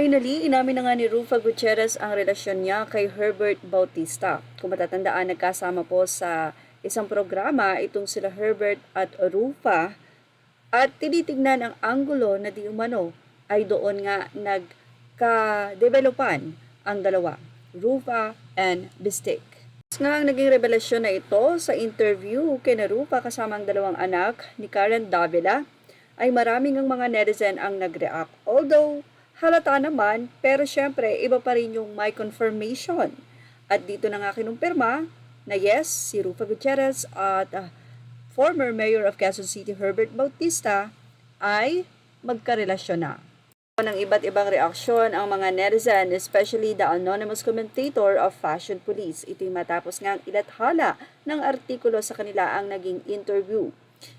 Finally, inamin na nga ni Rufa Gutierrez ang relasyon niya kay Herbert Bautista. Kung matatandaan, nagkasama po sa isang programa itong sila Herbert at Rufa at tinitignan ang anggulo na di umano ay doon nga nagka-developan ang dalawa, Rufa and Bistik. Nga ang naging revelasyon na ito sa interview kina Rufa kasama ang dalawang anak ni Karen Davila ay maraming ang mga netizen ang nag-react. Although halata naman, pero syempre iba pa rin yung my confirmation. At dito na nga kinumpirma na yes, si Rufa Gutierrez at former Mayor of Quezon City Herbert Bautista ay magkarelasyon na. Ng iba't ibang reaksyon ang mga netizen, especially the anonymous commentator of Fashion Police. Ito'y matapos ngang ilathala ng artikulo sa kanila ang naging interview.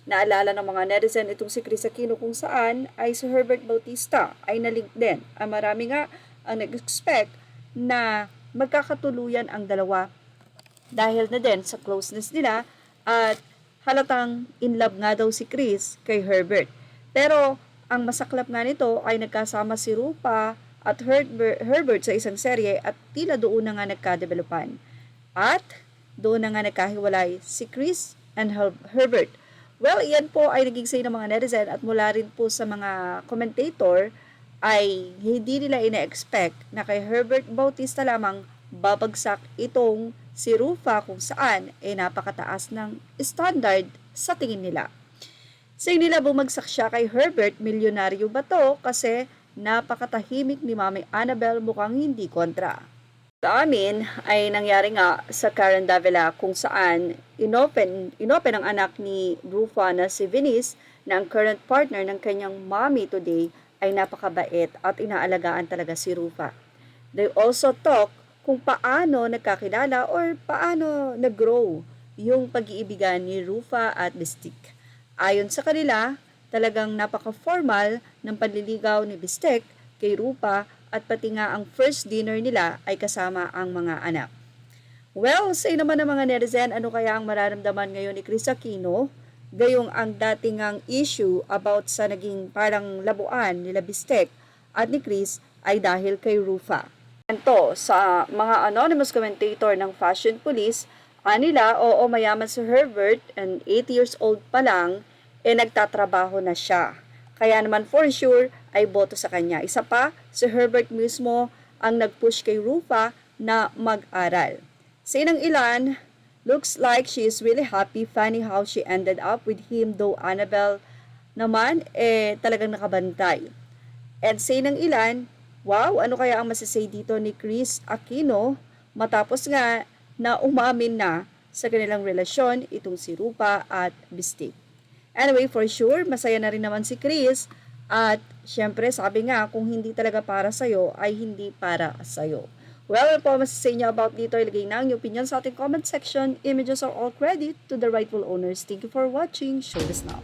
Naalala ng mga netizen itong si Chris Aquino kung saan ay si Herbert Bautista ay na-link din. Ang marami nga ang nag-expect na magkakatuluyan ang dalawa dahil na din sa closeness nila at halatang in love nga daw si Chris kay Herbert. Pero ang masaklap nga nito ay nagkasama si Rufa at Herbert sa isang serye at tila doon na nga nagka-developan. At doon na nga nagkahiwalay si Chris and Herbert. Well, iyan po ay naging say ng mga netizen at mula rin po sa mga commentator ay hindi nila ina-expect na kay Herbert Bautista lamang babagsak itong si Rufa kung saan ay napakataas ng standard sa tingin nila. Sa nila bumagsak siya kay Herbert, milyonaryo ba to? Kasi napakatahimik ni Mami Annabel, mukhang hindi kontra. Sa amin ay nangyari nga sa Karen Davila kung saan inopen ang anak ni Rufa na si Venice na ang current partner ng kanyang mommy today ay napakabait at inaalagaan talaga si Rufa. They also talk kung paano nagkakilala or paano nag-grow yung pag-iibigan ni Rufa at Bistik. Ayon sa kanila, talagang napaka-formal ng panliligaw ni Bistek kay Rufa at pati nga ang first dinner nila ay kasama ang mga anak. Well, say naman ng mga netizen, ano kaya ang mararamdaman ngayon ni Chris Aquino? Gayong ang dating ang issue about sa naging parang labuan nila Bistek at ni Chris ay dahil kay Rufa. Ito, sa mga anonymous commentator ng Fashion Police, anila, oo, mayaman si Herbert and 8 years old pa lang, nagtatrabaho na siya. Kaya naman for sure ay boto sa kanya. Isa pa, si Herbert mismo ang nag-push kay Rufa na mag-aral. Sa ng ilan, looks like she is really happy. Funny how she ended up with him, though Annabel naman talagang nakabantay. And sa ng ilan, wow, ano kaya ang masasay dito ni Chris Aquino matapos nga na umamin na sa kanilang relasyon itong si Rufa at Bistik. Anyway, for sure, masaya na rin naman si Chris at syempre sabi nga kung hindi talaga para sa'yo ay hindi para sa'yo. Well, po masasay niyo about dito, ilagay na ang inyong opinion sa ating comment section. Images are all credit to the rightful owners. Thank you for watching. Show this now.